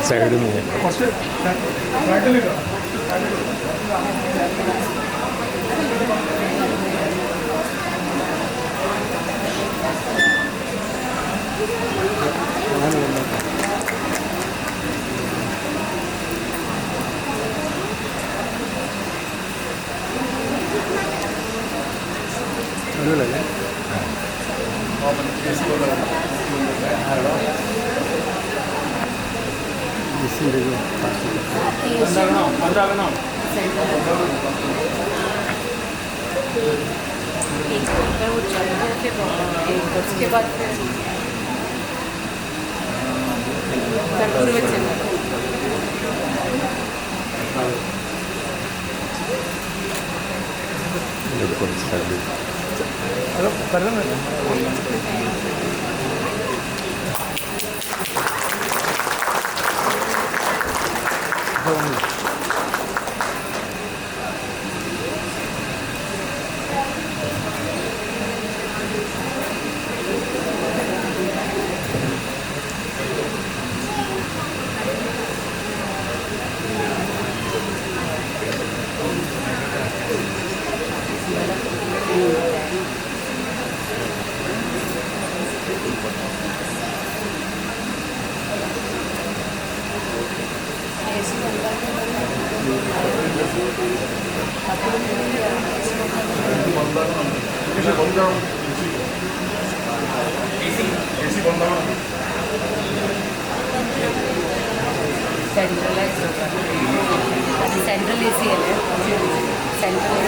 സൈഡിൽ നിന്ന് കുറച്ച് ഫ്രണ്ടിലിട്ടോ. ഒന്നുമില്ലല്ലേ उसके बाद फिर कर्पूर വെച്ചില്ല കുറച്ച് സൈഡിൽ അത് പരന്നുണ്ട്. सेंट्रलाइज होगा అది సెంట్రల్ ఏసీ है central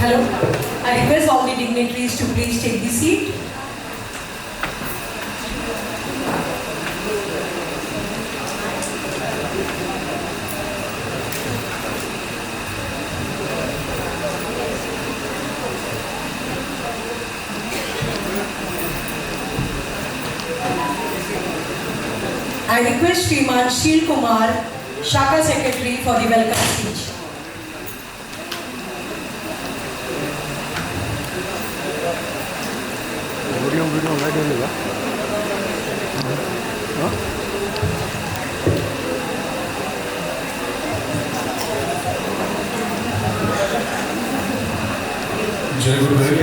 Hello. I request all the dignitaries to please take the seat. I request Shriman Shil Kumar, Shaka Secretary, for the welcome speech. Video ഉണ്ടായിട്ടില്ല. जय गुरुदेव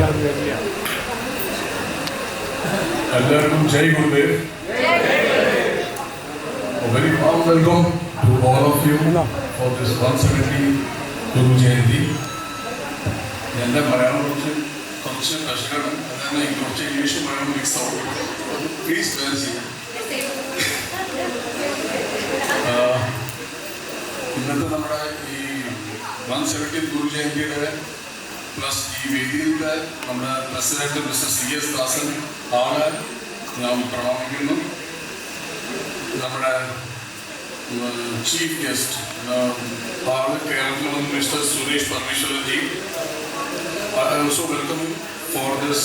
എല്ലാവർക്കും ജയ് ഗുരുദേവ് very warm welcome to all of you for this 170 Guru Jayanti. എൻ്റെ മലയാളം കുറച്ച് കഷ്ടമാണ്, അതാണ് കുറച്ച് ഇംഗ്ലീഷ് മലയാളം മിക്സ് ആവും. പ്ലീസ് ബെയർ ചെയ്യാം. ഇന്നത്തെ നമ്മുടെ ഈ 170 ഗുരു ജയന്തിയുടെ പ്ലസ് ഈ വേദിയിലത്തെ നമ്മുടെ പ്രസിഡന്റ് മിസ്റ്റർ CS ദാസൻ ആളെ നാം പ്രണാമിക്കുന്നു. നമ്മുടെ ചീഫ് ഗസ്റ്റ് ആള് കേരളത്തിൽ വന്ന് mister Suresh Parameswaran G. I also welcome you for this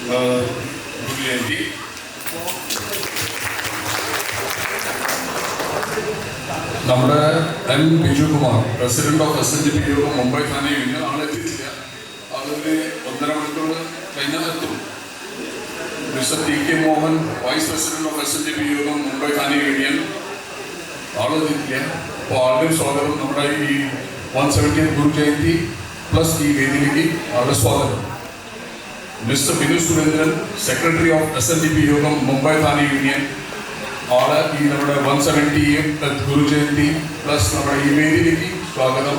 Guru Jayanti. നമ്മുടെ N. Biju Kumar, president of SNDP യോഗം മുംബൈ താനെ യൂണിയൻ, ആളെത്തിയിട്ടില്ല. അതിന് 1.5 മണിക്കൂർ കഴിഞ്ഞാൽ എത്തും. Mister TK Mohan, vice president of SNDP യോഗം മുംബൈ താനെ യൂണിയൻ, ആളെത്തിയിട്ടില്ല. അപ്പോൾ ആളുടെ സ്വാഗതം. നമ്മുടെ ഈ 170th ഗുരു ജയന്തി പ്ലസ് ഈ വേദിയിലേക്ക് ആളുടെ സ്വാഗതം. Mister Binu Surendran, secretary of SNDP യോഗം മുംബൈ താനെ യൂണിയൻ, ആളെ ഈ നമ്മുടെ 170th ഗുരു ജയന്തി പ്ലസ് നമ്മുടെ ഈ വേദിയിലേക്ക് സ്വാഗതം.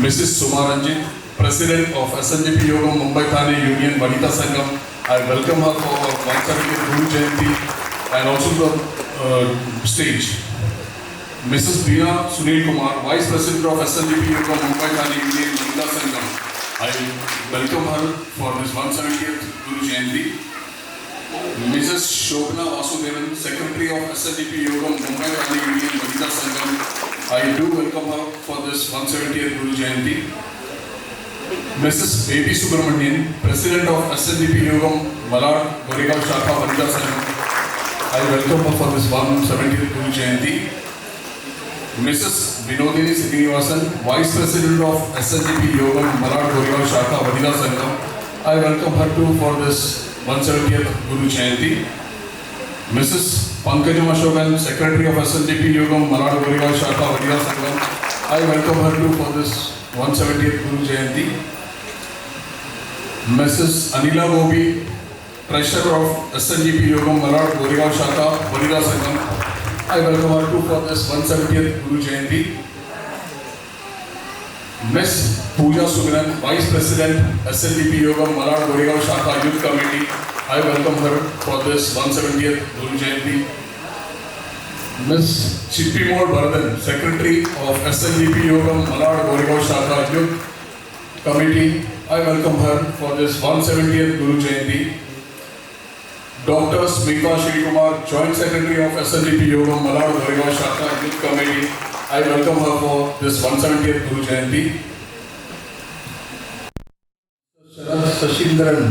Mrs Suma Ranjith, President of SNDP യോഗം മുംബൈ താനെ യൂണിയൻ വനിതാ സംഘം, I welcome her for 170th Guru Jayanti and also the stage. Mrs. Bina Sunil Kumar, Vice President of SNDP യോഗം മുംബൈ താനെ യൂണിയൻ വനിതാ സംഘം, I welcome her for this 170th Guru Jayanti. Mrs. Shobana Vasudevan, Secretary of SNDP യോഗം മുംബൈ താനെ union വനിതാ സംഘം, I do welcome her for this 170th Guru Jayanti. Mrs. Baby Subramanian, President of SNDP Yogam Malad Goregaon Shakha Vanida Sangham, I welcome her for this 170th Guru Jayanti. Mrs. Vinodini Srinivasan, Vice President of SNDP Yogam Malad Goregaon Shakha Vanida Sangham, I welcome her too for this 170th Guru Jayanti. Mrs. Pankajam Ashokan, Secretary of SNDP Yogam Malad Goregaon Shakha Vanida Sangham, I welcome her too for this 170th Guru Jayanti. Mrs. Anila Gobi, Treasurer of SNDP Yogam Malad Goregaon Shakha Vanida Sangham, I welcome her too for this 170th Guru Jayanti. Ms. Pooja Suganan, Vice President SNDP Yogam Malad Goregaon Shakha Youth Committee, I welcome her for this 170th Guru Jayanti. Ms. Chippimol Bharathan, Secretary of SNDP Yogam Malad Goregaon Shakha Youth Committee, I welcome her for this 170th Guru Jayanti. Dr. Smita Shrikumar, Joint Secretary of SNDP Yogam Malad Goregaon Shakha Youth Committee, I welcome her for this 170th Guru Jayanti. Sharad Sashindran,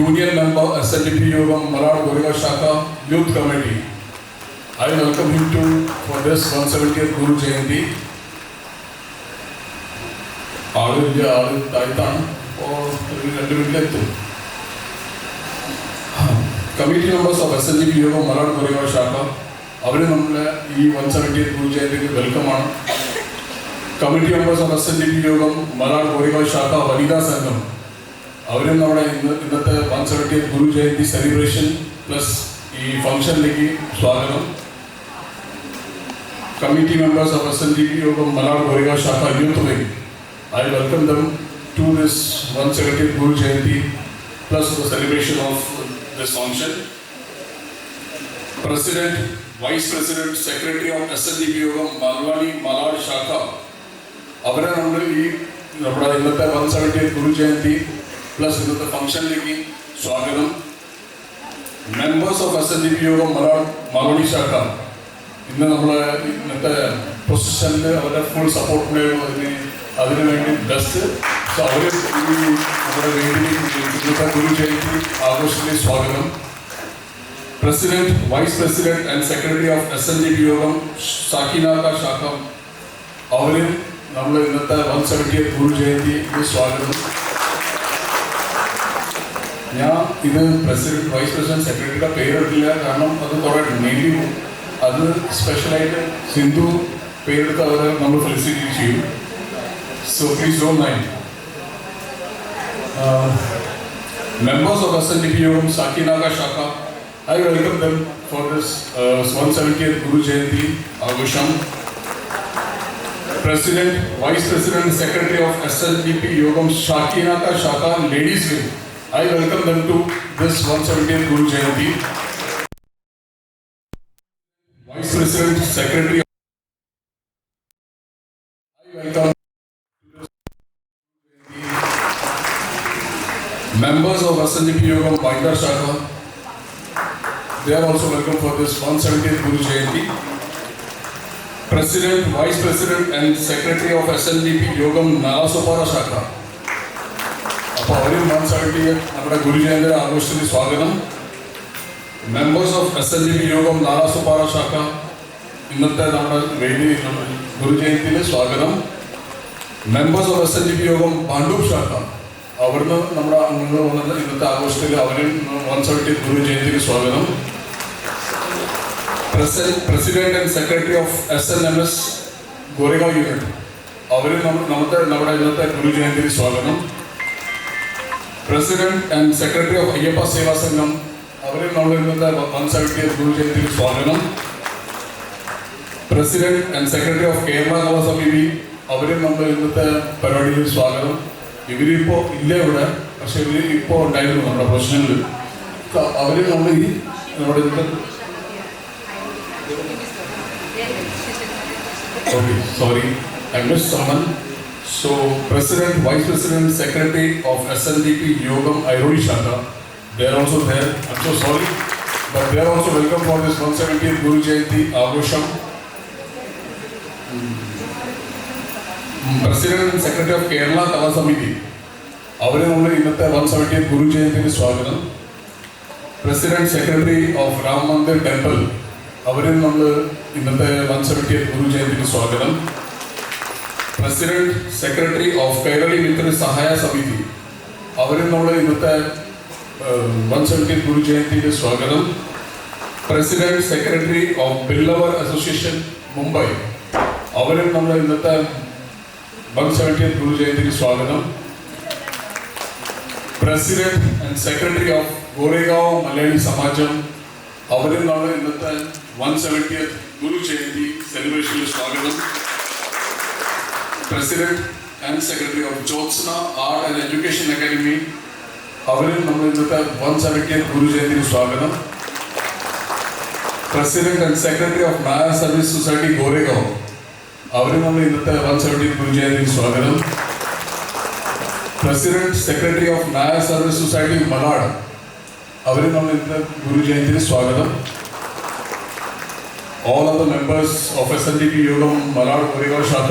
Union Member SNDP Yogam Malad Goregaon Shakha Youth Committee, I welcome him too for this 170th Guru Jayanti. ആളില്ല, ആള് താഴ്ത്താണ്. അപ്പോൾ 2 മിനിറ്റിലെത്തും. Committee members of SNDP Yogam Malad Goregaon Shakha, അവർ നമ്മളെ ഈ 170th Guru ജയന്തിക്ക് വെൽക്കമാണ്. Committee members of SNDP Yogam Malad Goregaon Shakha വനിതാ സംഘം, അവരും നമ്മുടെ ഇന്നത്തെ 170th Guru Jayanti celebration plus ഈ ഫംഗ്ഷനിലേക്ക് സ്വാഗതം. Committee members of SNDP Yogam Malad Goregaon Shakha Youth Wing, I welcome them to this 170th Guru Jayanti plus the celebration of this function. President, Vice President, Secretary of SNDP യോഗം മൽവാണി മലാഡ് ശാഖ അവരെ നമ്മൾ ഈ നമ്മുടെ ഇന്നത്തെ 170th ഗുരു ജയന്തി പ്ലസ് ഇന്നത്തെ ഫംഗ്ഷനിലേക്ക് സ്വാഗതം. മെമ്പേഴ്സ് ഓഫ് SNDP യോഗം മലവാണി ശാഖ ഇന്ന് നമ്മൾ ഇന്നത്തെ പൊസിഷനിൽ അവരുടെ ഫുൾ സപ്പോർട്ട് ഉണ്ടായിരുന്നു. അതിനു വേണ്ടി ബെസ്റ്റ്. സോ അവർ ഈ നമ്മുടെ വേദിയിലേക്ക് ഇന്നത്തെ ഗുരു ജയന്തി ആഘോഷത്തിൽ സ്വാഗതം. President, Vice President and Secretary of SNDP യോഗം സാക്കിനാക്ക ശാഖ അവരും നമ്മൾ ഇന്നത്തെ 170th ഗുരു ജയന്തിക്ക് സ്വാഗതം. ഞാൻ ഇത് പ്രസിഡന്റ്, വൈസ് പ്രസിഡന്റ്, സെക്രട്ടറിയുടെ പേരെടുത്തില്ല, കാരണം അത് കുറേ മെയിൻലി അത് സ്പെഷ്യലായിട്ട് സിന്ധു പേരെടുത്ത് അവരെ നമ്മൾ ഫെലിസിറ്റേറ്റ് ചെയ്യും. So please don't mind. Members of SNDP യോഗം സാക്കിനാക്ക ശാഖ, I welcome them for this 170th Guru Jayanti Agusham. President, Vice President, Secretary of SNDP Yogam Shakinaka Shaka Ladies Wing, I welcome them to this 170th Guru Jayanti. Vice President, Secretary, I welcome members of SNDP Yogam Bindar Shaka. They are also welcome for this 170th Guru Jayanti. President, Vice President and Secretary of SNDP Yogam Nalasopara Shaka. അപ്പോൾ അവരും 170 നമ്മുടെ ഗുരു ജയന്തി ആഘോഷത്തിന് സ്വാഗതം. Members of SNDP യോഗം നാലാസുപാറ ശാഖ ഇന്നത്തെ നമ്മുടെ വേദി ഗുരു ജയന്തിയിൽ സ്വാഗതം. മെമ്പേഴ്സ് ഓഫ് SNDP യോഗം പാണ്ഡൂർ ശാഖ അവിടുന്ന് നമ്മുടെ അംഗങ്ങൾ വന്നത് ഇന്നത്തെ ആഘോഷത്തിൽ അവരും 170 ഗുരു ജയന്തിക്ക് സ്വാഗതം. President and Secretary of SNMS Goregaon Unit അവരും നമ്മുടെ ഇന്നത്തെ ഗുരു ജയന്തിക്ക് സ്വാഗതം. President and Secretary of Ayyappa സേവാ സംഘം അവരും നമ്മൾ ഇന്നത്തെ 170 ഗുരു ജയന്തിക്ക് സ്വാഗതം. President and Secretary of Kerala കലാ സമിതി അവരും നമ്മൾ ഇന്നത്തെ പരിപാടിയിൽ സ്വാഗതം. ഇവരിപ്പോ ഇല്ല ഇവിടെ, പക്ഷെ ഇവര് ഇപ്പോ ഉണ്ടായിരുന്നു നമ്മുടെ പ്രൊഫഷണലിൽ. അവര് നമ്മൾ ഈ നമ്മുടെ sorry, I missed someone. So President, Vice President, Secretary of SNDP Yogam Airoli Shaka, they are also there. I'm so sorry, but they are also welcome for this 170th Guru Jayanti Agosham. President and Secretary of Kerala Kala Samiti അവരെ നമ്മൾ ഇന്നത്തെ 170th ഗുരു ജയന്തിക്ക് സ്വാഗതം. President, Secretary of Ram Mandir Temple അവരും നമ്മൾ ഇന്നത്തെ 170th ഗുരു ജയന്തിക്ക് സ്വാഗതം. President, Secretary of Kairali Mitra സഹായ സമിതി അവരും നമ്മൾ ഇന്നത്തെ 170th ഗുരു ജയന്തിക്ക് സ്വാഗതം. President, Secretary of ബില്ലവർ അസോസിയേഷൻ മുംബൈ അവരും നമ്മൾ ഇന്നത്തെ 170th ഗുരു ജയന്തിക്ക് സ്വാഗതം. President and Secretary of Goregaon Malayali Samajam അവരും നമ്മൾ ഇന്നത്തെ 170th ഗുരു ജയന്തി സെലിബ്രേഷനിൽ സ്വാഗതം. President and Secretary of Jyotsna Art and Education Academy അവരും നമ്മൾ ഇന്നത്തെ 170th ഗുരു ജയന്തിക്ക് സ്വാഗതം. President and Secretary of Naya Service Society Goregaon അവരും നമ്മൾ ഇന്നത്തെ 170th ഗുരു ജയന്തിക്ക് സ്വാഗതം. President, Secretary of Naya Service Society Malad അവരും നമ്മൾ ഇന്നത്തെ ഗുരു ജയന്തിക്ക് സ്വാഗതം. All of the members of SNDP Yogam Malad Goregaon ശാഖ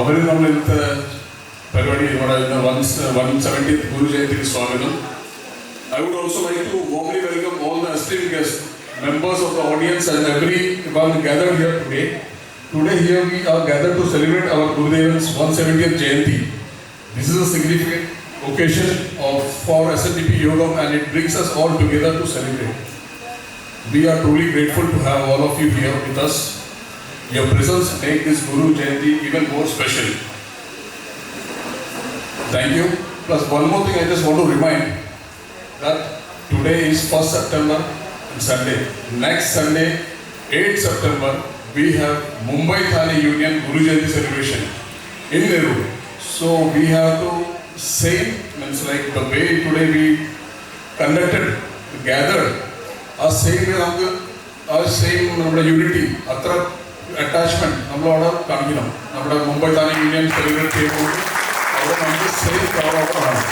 അവരും നമ്മൾ ഇന്നത്തെ പരിപാടി ഇവിടെ 170th ഗുരു ജയന്തിക്ക് സ്വാഗതം. I would also like to warmly welcome all the esteemed guests, members of the audience and everyone gathered here today. Today here we are gathered to celebrate our Gurudevan's 170th Jayanti. This is a significant occasion for SNDP Yogam and it brings us all together to celebrate. We are truly grateful to have all of you here with us. Your presence makes this Guru Jayanti even more special. Thank you. Plus one more thing I just want to remind that today is 1st September and Sunday. Next Sunday, 8th September, we have Mumbai Thane Union Guru Jayanti celebration in Nehru. So we have to say, means like the way today we conducted, gathered ആ same നമുക്ക് ആ same നമ്മുടെ unity അത്ര attachment നമ്മളവിടെ കാണിക്കണം. നമ്മുടെ മുംബൈ താനെ union celebrate ചെയ്യുമ്പോൾ അവിടെ നമുക്ക് സെയിം പ്രവർത്തനമാണ്.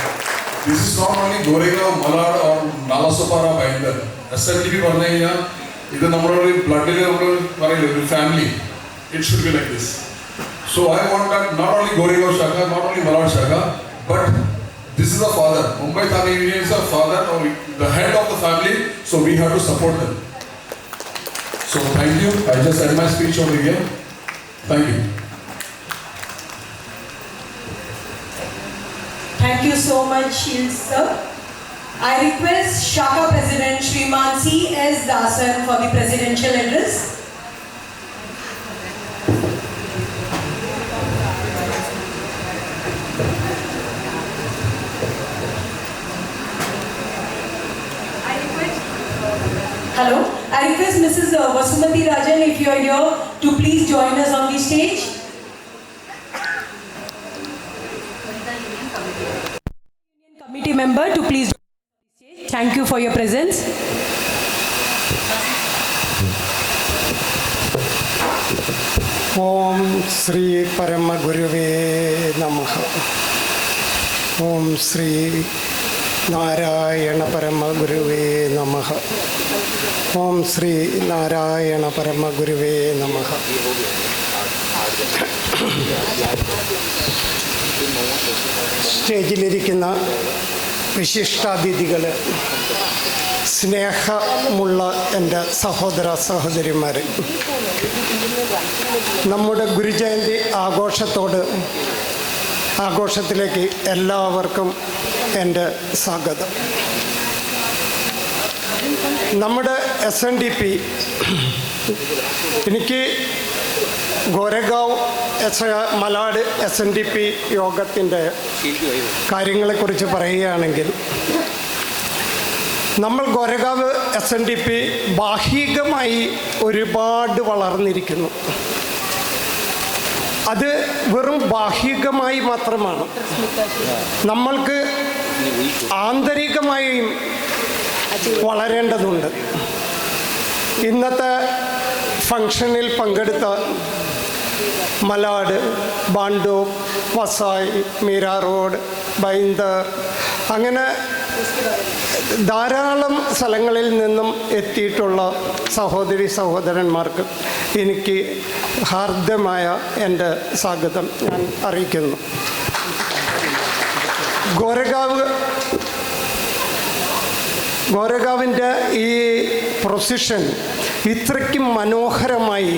This is not only Goregaon, Malad or Nalasopara Bhayandar. SNDP പറഞ്ഞു കഴിഞ്ഞാൽ ഇത് നമ്മുടെ ഒരു ബ്ലഡിൽ നമ്മൾ പറയില്ല, ഒരു family. It should be like this. So I want that not only Goregaon Shaka, not only Malad Shaka, but this is a father. Mumbai Thane Union is a father, or the head of the family, so we have to support them. So thank you. I just end my speech over here. Thank you. Thank you so much, Shield sir. I request Shaka President Shriman C.S. Dasan for the presidential address. Hello, I request Mrs. Vasumati Rajan, if you are here, to please join us on the stage. Union Committee member to please join us on the stage. Thank you for your presence. ഓം ശ്രീ പരമഗുരുവേ നമഃ. ഓം ശ്രീ നാരായണ പരമഗുരുവേ നമഃ. ഓം ശ്രീ നാരായണ പരമഗുരുവേ നമഃ. സ്റ്റേജിലിരിക്കുന്ന വിശിഷ്ടാതിഥികൾ, സ്നേഹമുള്ള എൻ്റെ സഹോദര സഹോദരിമാർ, നമ്മുടെ ഗുരുജയന്തി ആഘോഷത്തിലേക്ക് എല്ലാവർക്കും എൻ്റെ സ്വാഗതം. നമ്മുടെ SNDP, എനിക്ക് ഗോരഗാവ് മലാഡ് SNDP യോഗത്തിൻ്റെ കാര്യങ്ങളെക്കുറിച്ച് പറയുകയാണെങ്കിൽ, നമ്മൾ ഗോരഗാവ് SNDP ബാഹികമായി ഒരുപാട് വളർന്നിരിക്കുന്നു. അത് വെറും ബാഹികമായി മാത്രമാണ്. നമ്മൾക്ക് ആന്തരികമായും വളരേണ്ടതുണ്ട്. ഇന്നത്തെ ഫംഗ്ഷനിൽ പങ്കെടുത്ത മലാഡ്, ബാണ്ടോ, വസായ്, മീരാ റോഡ്, ബൈന്ദർ, അങ്ങനെ ധാരാളം സ്ഥലങ്ങളിൽ നിന്നും എത്തിയിട്ടുള്ള സഹോദരി സഹോദരന്മാർക്ക് എനിക്ക് ഹാർദ്യമായ എൻ്റെ സ്വാഗതം ഞാൻ അറിയിക്കുന്നു. ഗോരഗാവിൻ്റെ ഈ പ്രൊസിഷൻ ഇത്രയ്ക്കും മനോഹരമായി,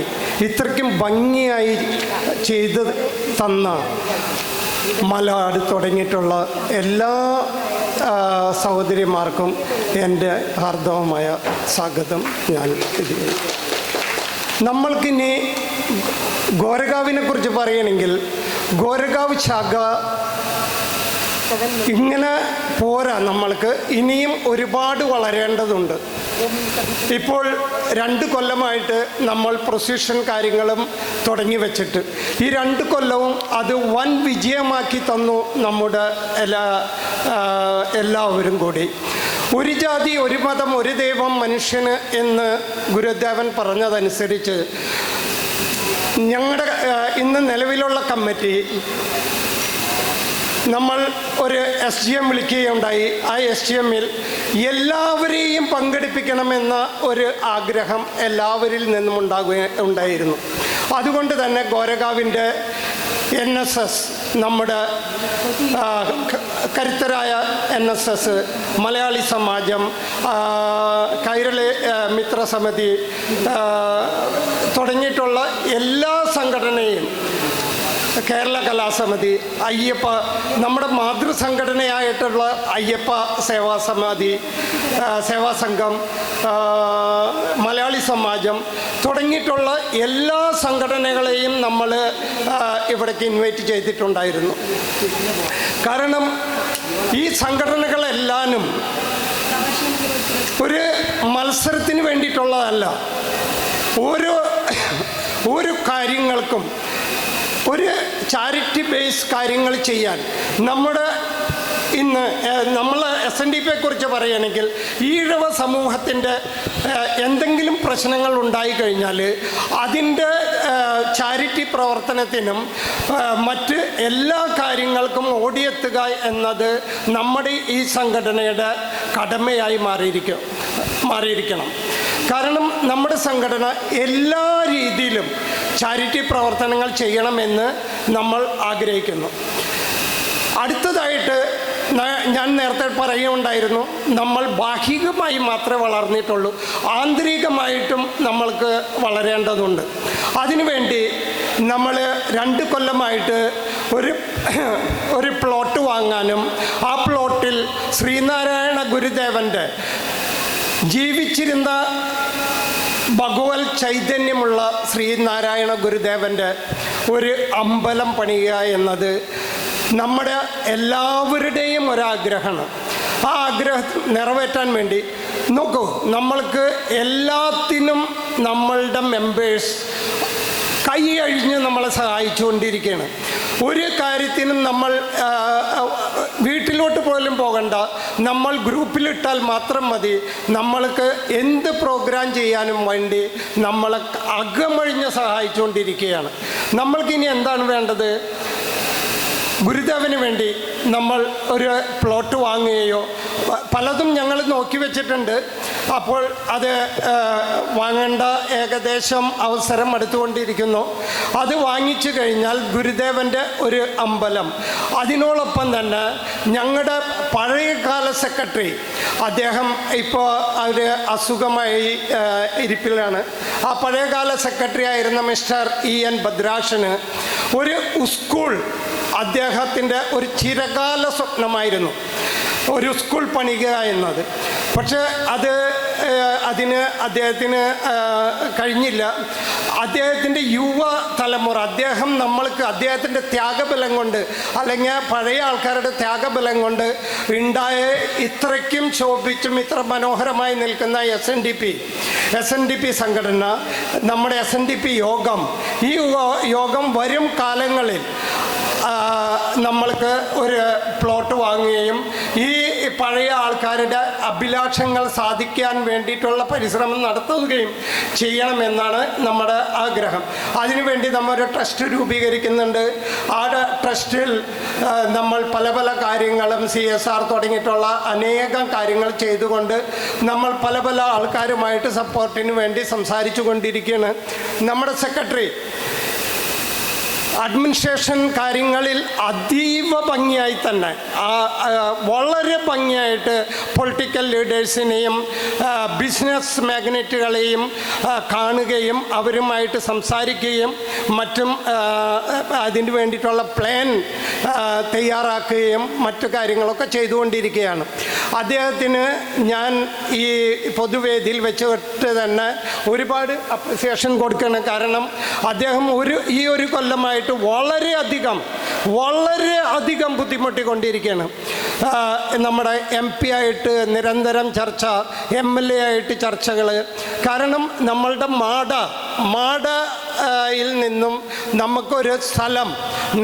ഇത്രയ്ക്കും ഭംഗിയായി ചെയ്ത് തന്ന മലാഡ് തുടങ്ങിയിട്ടുള്ള എല്ലാ സഹോദരിമാർക്കും എൻ്റെ ഹാർദവമായ സ്വാഗതം ഞാൻ ചെയ്യുന്നു. നമ്മൾക്കിനി ഗോരഗാവിനെ കുറിച്ച് പറയുകയാണെങ്കിൽ, ഗോരഗാവ് ശാഖ ഇങ്ങനെ പോരാ, നമ്മൾക്ക് ഇനിയും ഒരുപാട് വളരേണ്ടതുണ്ട്. ഇപ്പോൾ 2 കൊല്ലമായിട്ട് നമ്മൾ പ്രൊസിഷൻ കാര്യങ്ങളും തുടങ്ങി വെച്ചിട്ട്, ഈ 2 കൊല്ലവും അത് വൻ വിജയമാക്കി തന്നു നമ്മുടെ എല്ലാവരും കൂടി. ഒരു ജാതി, ഒരു മതം, ഒരു ദൈവം, മനുഷ്യന് എന്ന് ഗുരുദേവൻ പറഞ്ഞതനുസരിച്ച് ഞങ്ങളുടെ ഇന്ന് നിലവിലുള്ള കമ്മിറ്റി നമ്മൾ ഒരു SGM വിളിക്കുകയുണ്ടായി. ആ SGMൽ എല്ലാവരെയും പങ്കെടുപ്പിക്കണമെന്ന ഒരു ആഗ്രഹം എല്ലാവരിൽ നിന്നും ഉണ്ടായിരുന്നു. അതുകൊണ്ട് തന്നെ ഗോരഗാവിൻ്റെ NSS, നമ്മുടെ കരുത്തരായ NSS, മലയാളി സമാജം, കൈരളി മിത്രസമിതി തുടങ്ങിയിട്ടുള്ള എല്ലാ സംഘടനയും, കേരള കലാസമിതി, അയ്യപ്പ, നമ്മുടെ മാതൃസംഘടനയായിട്ടുള്ള അയ്യപ്പ സേവാ സംഘം, മലയാളി സമാജം തുടങ്ങിയിട്ടുള്ള എല്ലാ സംഘടനകളെയും നമ്മൾ ഇവിടേക്ക് ഇൻവൈറ്റ് ചെയ്തിട്ടുണ്ടായിരുന്നു. കാരണം ഈ സംഘടനകളെല്ലാനും ഒരു മത്സരത്തിന് വേണ്ടിയിട്ടുള്ളതല്ല. ഓരോ കാര്യങ്ങൾക്കും ഒരു ചാരിറ്റി ബേസ് കാര്യങ്ങൾ ചെയ്യാൻ നമ്മുടെ ഇന്ന് നമ്മൾ SNDP കുറിച്ച് പറയുകയാണെങ്കിൽ ഈഴവ സമൂഹത്തിൻ്റെ എന്തെങ്കിലും പ്രശ്നങ്ങൾ ഉണ്ടായിക്കഴിഞ്ഞാൽ അതിൻ്റെ ചാരിറ്റി പ്രവർത്തനത്തിനും മറ്റ് എല്ലാ കാര്യങ്ങൾക്കും ഓടിയെത്തുക എന്നത് നമ്മുടെ ഈ സംഘടനയുടെ കടമയായി മാറിയിരിക്കണം. കാരണം നമ്മുടെ സംഘടന എല്ലാ രീതിയിലും ചാരിറ്റി പ്രവർത്തനങ്ങൾ ചെയ്യണമെന്ന് നമ്മൾ ആഗ്രഹിക്കുന്നു. അടുത്തതായിട്ട് ഞാൻ നേരത്തെ പറയുകയുണ്ടായിരുന്നു, നമ്മൾ ബാഹ്യമായി മാത്രമേ വളർന്നിട്ടുള്ളൂ, ആന്തരികമായിട്ടും നമ്മൾക്ക് വളരേണ്ടതുണ്ട്. അതിനുവേണ്ടി നമ്മൾ 2 കൊല്ലമായിട്ട് ഒരു പ്ലോട്ട് വാങ്ങാനും ആ പ്ലോട്ടിൽ ശ്രീനാരായണ ഗുരുദേവൻ്റെ ജീവിച്ചിരുന്ന ഭഗവത് ചൈതന്യമുള്ള ശ്രീനാരായണ ഗുരുദേവൻ്റെ ഒരു അമ്പലം പണിയുക എന്നത് നമ്മുടെ എല്ലാവരുടെയും ഒരാഗ്രഹമാണ്. ആ ആഗ്രഹം നിറവേറ്റാൻ വേണ്ടി നോക്കൂ, നമ്മൾക്ക് എല്ലാത്തിനും നമ്മളുടെ മെമ്പേഴ്സ് കൈ അഴിഞ്ഞ് നമ്മളെ സഹായിച്ചുകൊണ്ടിരിക്കുകയാണ്. ഒരു കാര്യത്തിനും നമ്മൾ വീട്ടിലോട്ട് പോലും പോകണ്ട, നമ്മൾ ഗ്രൂപ്പിലിട്ടാൽ മാത്രം മതി. നമ്മൾക്ക് എന്ത് പ്രോഗ്രാം ചെയ്യാനും വേണ്ടി നമ്മളെ അകമഴിഞ്ഞ് സഹായിച്ചുകൊണ്ടിരിക്കുകയാണ്. നമ്മൾക്കിനി എന്താണ് വേണ്ടത്? ഗുരുദേവന് വേണ്ടി നമ്മൾ ഒരു പ്ലോട്ട് വാങ്ങുകയോ, പലതും ഞങ്ങൾ നോക്കി വെച്ചിട്ടുണ്ട്. അപ്പോൾ അത് വാങ്ങേണ്ട ഏകദേശം അവസരം എടുത്തുകൊണ്ടിരിക്കുന്നു. അത് വാങ്ങിച്ചു കഴിഞ്ഞാൽ ഗുരുദേവൻ്റെ ഒരു അമ്പലം, അതിനോടൊപ്പം തന്നെ ഞങ്ങളുടെ പഴയകാല സെക്രട്ടറി, അദ്ദേഹം ഇപ്പോൾ അവർ അസുഖമായി ഇരിപ്പിലാണ്. ആ പഴയകാല സെക്രട്ടറി ആയിരുന്ന മിസ്റ്റർ EN ഭദ്രാശന് ഒരു സ്കൂൾ, അദ്ദേഹത്തിൻ്റെ ഒരു ചിരകാല സ്വപ്നമായിരുന്നു ഒരു സ്കൂൾ പണിയുക എന്നത്. പക്ഷേ അതിന് അദ്ദേഹത്തിന് കഴിഞ്ഞില്ല. അദ്ദേഹത്തിൻ്റെ യുവ തലമുറ, അദ്ദേഹത്തിൻ്റെ ത്യാഗബലം കൊണ്ട്, അല്ലെങ്കിൽ പഴയ ആൾക്കാരുടെ ത്യാഗബലം കൊണ്ട് ഉണ്ടായ ഇത്രയ്ക്കും ശോഭിച്ചും ഇത്ര മനോഹരമായി നിൽക്കുന്ന SNDP സംഘടന, നമ്മുടെ SNDP യോഗം, ഈ യോഗം വരും കാലങ്ങളിൽ നമ്മൾക്ക് ഒരു പ്ലോട്ട് വാങ്ങുകയും ഈ പഴയ ആൾക്കാരുടെ അഭിലാഷങ്ങൾ സാധിക്കാൻ വേണ്ടിയിട്ടുള്ള പരിശ്രമം നടത്തുകയും ചെയ്യണമെന്നാണ് നമ്മുടെ ആഗ്രഹം. അതിനുവേണ്ടി നമ്മളൊരു ട്രസ്റ്റ് രൂപീകരിക്കുന്നുണ്ട്. ആ ട്രസ്റ്റിൽ നമ്മൾ പല കാര്യങ്ങളും CSR തുടങ്ങിയിട്ടുള്ള അനേകം കാര്യങ്ങൾ ചെയ്തുകൊണ്ട് നമ്മൾ പല ആൾക്കാരുമായിട്ട് സപ്പോർട്ടിന് വേണ്ടി സംസാരിച്ചു കൊണ്ടിരിക്കുകയാണ്. നമ്മുടെ സെക്രട്ടറി അഡ്മിനിസ്ട്രേഷൻ കാര്യങ്ങളിൽ അതീവ ഭംഗിയായി തന്നെ, വളരെ ഭംഗിയായിട്ട് പൊളിറ്റിക്കൽ ലീഡേഴ്സിനെയും ബിസിനസ് മാഗ്നറ്റുകളെയും കാണുകയും അവരുമായിട്ട് സംസാരിക്കുകയും മറ്റും അതിന് വേണ്ടിയിട്ടുള്ള പ്ലാൻ തയ്യാറാക്കുകയും മറ്റു കാര്യങ്ങളൊക്കെ ചെയ്തുകൊണ്ടിരിക്കുകയാണ്. അദ്ദേഹത്തിന് ഞാൻ ഈ പൊതുവേദിയിൽ വെച്ചിട്ട് തന്നെ ഒരുപാട് അപ്രിസിയേഷൻ കൊടുക്കണം. കാരണം അദ്ദേഹം ഈ ഒരു കൊല്ലമായിട്ട് വളരെയധികം ബുദ്ധിമുട്ടിക്കൊണ്ടിരിക്കുകയാണ്. നമ്മുടെ MP ആയിട്ട് നിരന്തരം ചർച്ച, MLA ആയിട്ട് ചർച്ചകൾ. കാരണം നമ്മളുടെ മാടയിൽ നിന്നും നമുക്കൊരു സ്ഥലം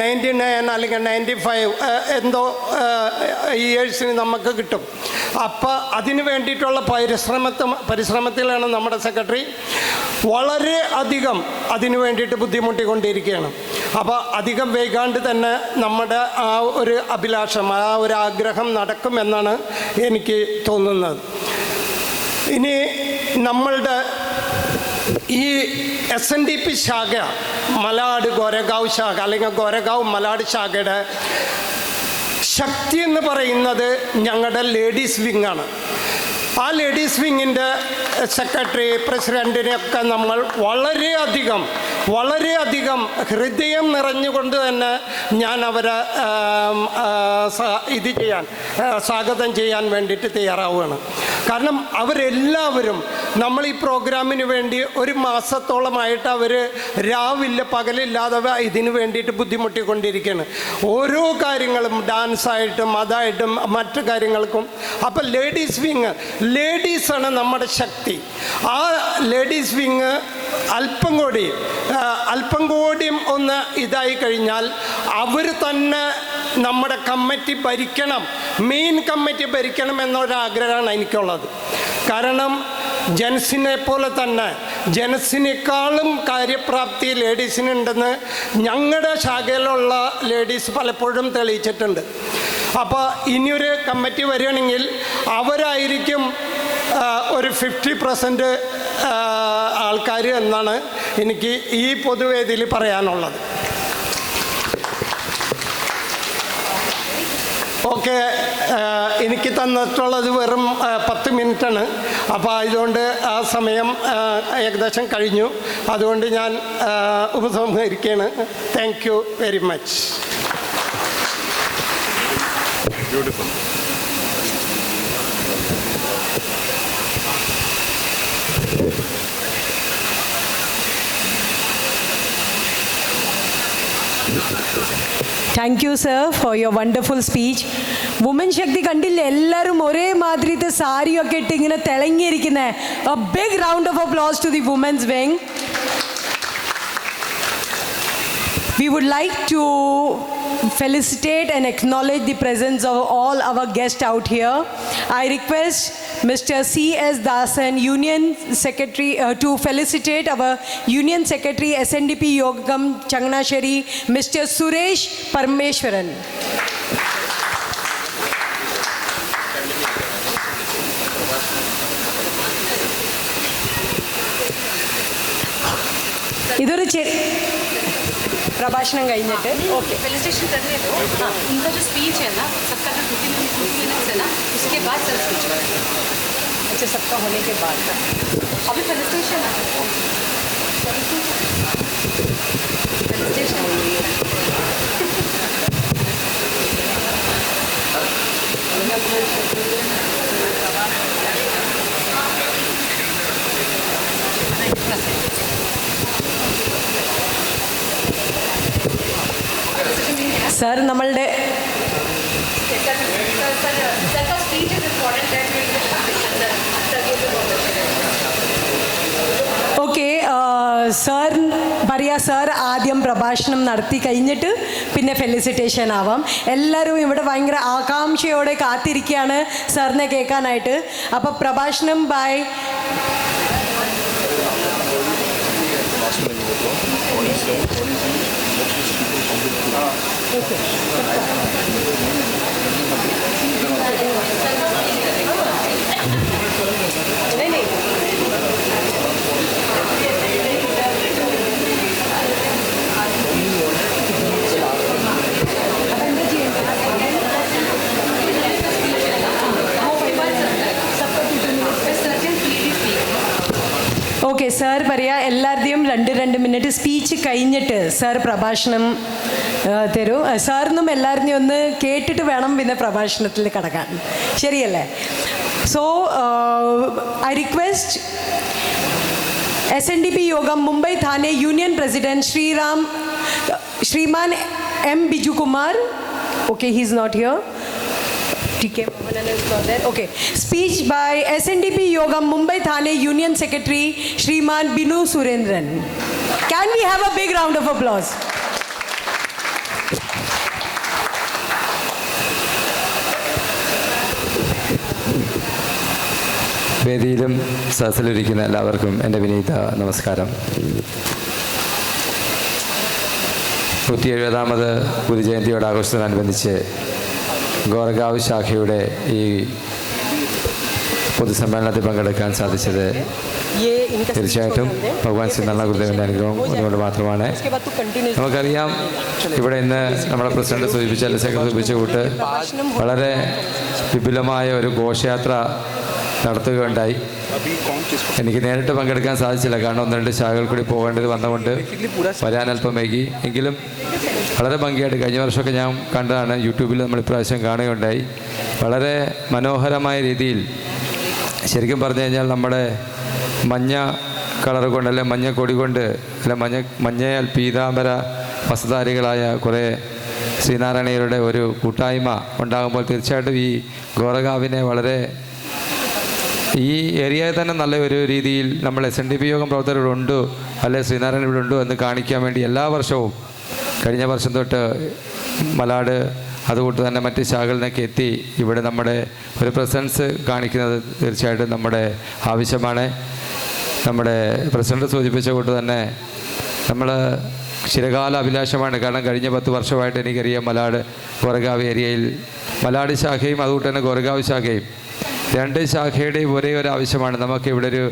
99 അല്ലെങ്കിൽ 95 എന്തോ ഇയേഴ്സിന് നമുക്ക് കിട്ടും. അപ്പോൾ അതിന് വേണ്ടിയിട്ടുള്ള പരിശ്രമത്തിലാണ് നമ്മുടെ സെക്രട്ടറി. വളരെ അധികം അതിനു വേണ്ടിയിട്ട് ബുദ്ധിമുട്ടിക്കൊണ്ടിരിക്കുകയാണ്. അപ്പോൾ അധികം വൈകാണ്ട് തന്നെ നമ്മുടെ ആ ഒരു അഭിലാഷം, ആ ഒരു ആഗ്രഹം നടക്കുമെന്നാണ് എനിക്ക് തോന്നുന്നത്. ഇനി നമ്മളുടെ ഈ SNDP ശാഖ, മലാട് ഗോരഗാവ് ശാഖ അല്ലെങ്കിൽ ഗോരഗാവ് മലാട് ശാഖയുടെ ശക്തി എന്ന് പറയുന്നത് ഞങ്ങളുടെ ലേഡീസ് വിങ്ങാണ്. ആ ലേഡീസ് വിങ്ങിൻ്റെ സെക്രട്ടറി, പ്രസിഡൻറ്റിനെയൊക്കെ നമ്മൾ വളരെയധികം ഹൃദയം നിറഞ്ഞുകൊണ്ട് തന്നെ ഞാൻ അവരെ സ്വാഗതം ചെയ്യാൻ വേണ്ടിയിട്ട് തയ്യാറാവുകയാണ്. കാരണം അവരെല്ലാവരും നമ്മൾ ഈ പ്രോഗ്രാമിന് വേണ്ടി ഒരു മാസത്തോളമായിട്ട് അവർ രാവിലെ പകലില്ലാതെ ഇതിന് വേണ്ടിയിട്ട് ബുദ്ധിമുട്ടിക്കൊണ്ടിരിക്കുകയാണ്. ഓരോ കാര്യങ്ങളും ഡാൻസായിട്ടും അതായിട്ടും മറ്റു കാര്യങ്ങൾക്കും. അപ്പം ലേഡീസാണ് നമ്മുടെ ശക്തി. ആ ലേഡീസ് വിങ് അല്പം കൂടിയും ഒന്ന് ഇതായി കഴിഞ്ഞാൽ അവർ തന്നെ നമ്മുടെ കമ്മിറ്റി ഭരിക്കണം, മെയിൻ കമ്മിറ്റി ഭരിക്കണം എന്നൊരാഗ്രഹമാണ് എനിക്കുള്ളത്. കാരണം ജെൻസിനെ പോലെ തന്നെ ജെൻസിനേക്കാളും കാര്യപ്രാപ്തി ലേഡീസിനുണ്ടെന്ന് ഞങ്ങളുടെ ശാഖയിലുള്ള ലേഡീസ് പലപ്പോഴും തെളിയിച്ചിട്ടുണ്ട്. അപ്പോൾ ഇനിയൊരു കമ്മിറ്റി വരികയാണെങ്കിൽ അവരായിരിക്കും ഒരു 50% ആൾക്കാർ എന്നാണ് എനിക്ക് ഈ പൊതുവേദിയിൽ പറയാനുള്ളത്. ഓക്കെ, എനിക്ക് തന്നിട്ടുള്ളത് വെറും 10 മിനിറ്റാണ്. അപ്പോൾ അതുകൊണ്ട് ആ സമയം ഏകദേശം കഴിഞ്ഞു. അതുകൊണ്ട് ഞാൻ ഉപസംഹരിക്കുകയാണ്. Thank you very much. Beautiful. Thank you, sir, for your wonderful speech. Woman Shakti കണ്ടില്ലേ, എല്ലാവരും ഒരേ മാതിരിത്തെ സാരിയൊക്കെ ഇട്ട് ഇങ്ങനെ തിളങ്ങിയിരിക്കുന്നത്. A big round of applause to the women's wing. We would like to felicitate and acknowledge the presence of all our guests out here. I request Mr. C.S. Dasan, Union Secretary, to felicitate our Union Secretary, SNDP Yogam Changnasheri, Mr. Suresh Parmeshwaran. ഇതൊരു प्रभाषण കഴിഞ്ഞിട്ട് okay felicitation करने दो. हाँ, इनका जो speech है ना, सबका जो 2 मिनट्स है ना, उसके बाद सर स्पीच करेंगे. अच्छा, सबका होने के बाद अभी फेलिसिटेशन है. फेलिसिटेशन സർ, നമ്മളുടെ ഓക്കെ സർ പറയാ. സർ ആദ്യം പ്രഭാഷണം നടത്തി കഴിഞ്ഞിട്ട് പിന്നെ ഫെലിസിറ്റേഷൻ ആവാം. എല്ലാവരും ഇവിടെ ഭയങ്കര ആകാംക്ഷയോടെ കാത്തിരിക്കുകയാണ് സാറിനെ കേൾക്കാനായിട്ട്. അപ്പോൾ പ്രഭാഷണം ബൈ ഓക്കെ സാർ പറയാ. എല്ലാവരുടെയും 2 മിനിറ്റ് സ്പീച്ച് കഴിഞ്ഞിട്ട് സാർ പ്രഭാഷണം തരൂ. സാറിനും എല്ലാവരുടെയും ഒന്ന് കേട്ടിട്ട് വേണം പിന്നെ പ്രഭാഷണത്തിൽ കടക്കാൻ. ശരിയല്ലേ? So I request SNDP Yogam Mumbai Thane Union President Shriman M. Biju Kumar. Okay, he's not here. TK Mohanan is not there. Okay. Speech by SNDP Yogam Mumbai Thane Union Secretary Shriman Binu Surendran. Can we have a big round of applause? വേദിയിലും സദസ്സിലിരിക്കുന്ന എല്ലാവർക്കും എൻ്റെ വിനീത നമസ്കാരം. 170ാമത് ഗുരുജയന്തിയോടനുബന്ധിച്ച് ഗോറഗാവ് ശാഖയുടെ ഈ പൊതുസമ്മേളനത്തിൽ പങ്കെടുക്കാൻ സാധിച്ചത് തീർച്ചയായിട്ടും ഭഗവാൻ ശ്രീ നാരായണ ഗുരുദേവൻ്റെ അനുഗ്രഹം അതുകൊണ്ട് മാത്രമാണ്. നമുക്കറിയാം, ഇവിടെ ഇന്ന് നമ്മുടെ പ്രസിഡന്റ് സൂചിപ്പിച്ച സെക്രട്ടറി സൂചിപ്പിച്ച കൂട്ട് വളരെ വിപുലമായ ഒരു ഘോഷയാത്ര നടത്തുകയുണ്ടായി. എനിക്ക് നേരിട്ട് പങ്കെടുക്കാൻ സാധിച്ചില്ല, കാരണം 1-2 ശാഖകൾ കൂടി പോകേണ്ടത് വന്നുകൊണ്ട് വരാൻ അല്പം വൈകി. എങ്കിലും വളരെ ഭംഗിയായിട്ട് കഴിഞ്ഞ വർഷമൊക്കെ ഞാൻ കണ്ടതാണ്, യൂട്യൂബിൽ നമ്മൾ ഇപ്രാവശ്യം കാണുകയുണ്ടായി. വളരെ മനോഹരമായ രീതിയിൽ, ശരിക്കും പറഞ്ഞു കഴിഞ്ഞാൽ നമ്മുടെ മഞ്ഞ കളർ കൊണ്ട്, അല്ലെ മഞ്ഞ കൊടി കൊണ്ട്, അല്ലെ മഞ്ഞയാൽ പീതാംബര വസ്ത്രധാരികളായ കുറേ ശ്രീനാരായണീയരുടെ ഒരു കൂട്ടായ്മ ഉണ്ടാകുമ്പോൾ തീർച്ചയായിട്ടും ഈ ഗോറഗാവിനെ വളരെ ഈ ഏരിയയിൽ തന്നെ നല്ല ഒരു രീതിയിൽ നമ്മൾ SNDP യോഗം പ്രവർത്തകർ ഇവിടെ ഉണ്ട്, അല്ലെ ശ്രീനാരായണ ഇവിടെ ഉണ്ട് എന്ന് കാണിക്കാൻ വേണ്ടി എല്ലാ വർഷവും കഴിഞ്ഞ വർഷം തൊട്ട് മലാട് അതുകൊണ്ട് തന്നെ മറ്റ് ശാഖകളിൽ നിന്നൊക്കെ എത്തി ഇവിടെ നമ്മുടെ ഒരു പ്രസൻസ് കാണിക്കുന്നത് തീർച്ചയായിട്ടും നമ്മുടെ ആവശ്യമാണ്. നമ്മുടെ പ്രസിഡന്റ് സൂചിപ്പിച്ച കൊണ്ട് തന്നെ നമ്മൾ ചിരകാല അഭിലാഷമാണ്. കാരണം കഴിഞ്ഞ 10 വർഷമായിട്ട് എനിക്കറിയാം മലാട് ഗോരഗാവ് ഏരിയയിൽ മലാട് ശാഖയും അതുകൊണ്ട് തന്നെ ഗോരഗാവ് ശാഖയും 2 ശാഖയുടെയും ഒരേ ഒരു ആവശ്യമാണ്, നമുക്കിവിടെ ഒരു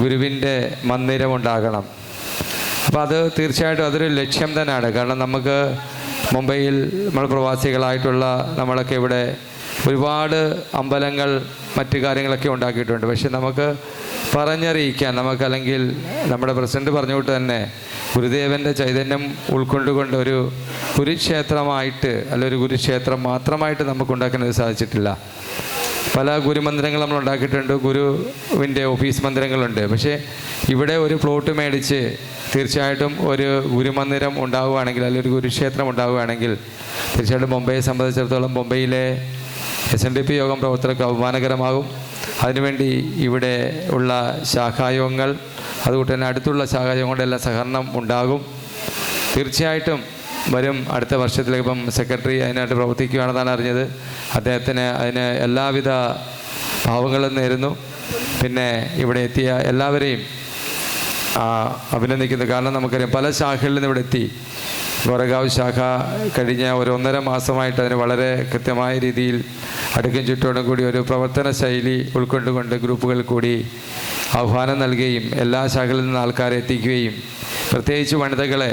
ഗുരുവിൻ്റെ മന്ദിരമുണ്ടാകണം. അപ്പോൾ അത് തീർച്ചയായിട്ടും അതൊരു ലക്ഷ്യം തന്നെയാണ്. കാരണം നമുക്ക് മുംബൈയിൽ നമ്മൾ പ്രവാസികളായിട്ടുള്ള നമ്മളൊക്കെ ഇവിടെ ഒരുപാട് അമ്പലങ്ങൾ മറ്റു കാര്യങ്ങളൊക്കെ ഉണ്ടാക്കിയിട്ടുണ്ട്. പക്ഷെ നമുക്ക് പറഞ്ഞറിയിക്കാൻ അല്ലെങ്കിൽ നമ്മുടെ പ്രസിഡന്റ് പറഞ്ഞുകൊണ്ട് തന്നെ ഗുരുദേവൻ്റെ ചൈതന്യം ഉൾക്കൊണ്ടുകൊണ്ട് ഒരു ഗുരുക്ഷേത്രമായിട്ട് ഒരു ഗുരുക്ഷേത്രം മാത്രമായിട്ട് നമുക്ക് ഉണ്ടാക്കാൻ സാധിച്ചിട്ടില്ല. പല ഗുരുമന്ദിരങ്ങൾ നമ്മൾ ഉണ്ടാക്കിയിട്ടുണ്ട്, ഗുരുവിൻ്റെ ഓഫീസ് മന്ദിരങ്ങളുണ്ട്. പക്ഷേ ഇവിടെ ഒരു പ്ലോട്ട് മേടിച്ച് തീർച്ചയായിട്ടും ഒരു ഗുരുമന്ദിരം ഉണ്ടാവുകയാണെങ്കിൽ ഒരു ഗുരുക്ഷേത്രം ഉണ്ടാവുകയാണെങ്കിൽ തീർച്ചയായിട്ടും മുംബൈയെ സംബന്ധിച്ചിടത്തോളം മുംബൈയിലെ SNDP യോഗം പ്രവർത്തകർക്ക് അഭിമാനകരമാകും. അതിനുവേണ്ടി ഇവിടെ ഉള്ള ശാഖായോഗങ്ങൾ അതുകൊണ്ട് തന്നെ അടുത്തുള്ള ശാഖായോഗങ്ങളുടെ എല്ലാം സഹകരണം ഉണ്ടാകും. തീർച്ചയായിട്ടും വരും അടുത്ത വർഷത്തിലേക്ക് ഇപ്പം സെക്രട്ടറി അതിനായിട്ട് പ്രവർത്തിക്കുകയാണെന്നാണ് അറിഞ്ഞത്. അദ്ദേഹത്തിന് അതിന് എല്ലാവിധ ഭാവങ്ങളും നേരുന്നു. പിന്നെ ഇവിടെ എത്തിയ എല്ലാവരെയും അഭിനന്ദിക്കുന്നു. കാരണം നമുക്കറിയാം പല ശാഖകളിൽ നിന്ന് ഇവിടെ എത്തി. ഗോരഗാവ് ശാഖ കഴിഞ്ഞ 1.5 മാസമായിട്ട് അതിന് വളരെ കൃത്യമായ രീതിയിൽ അടുക്കും ചുറ്റോടും കൂടി ഒരു പ്രവർത്തന ശൈലി ഉൾക്കൊണ്ടുകൊണ്ട് ഗ്രൂപ്പുകളിൽ കൂടി ആഹ്വാനം നൽകുകയും എല്ലാ ശാഖകളിൽ നിന്ന് ആൾക്കാരെ എത്തിക്കുകയും പ്രത്യേകിച്ച് വനിതകളെ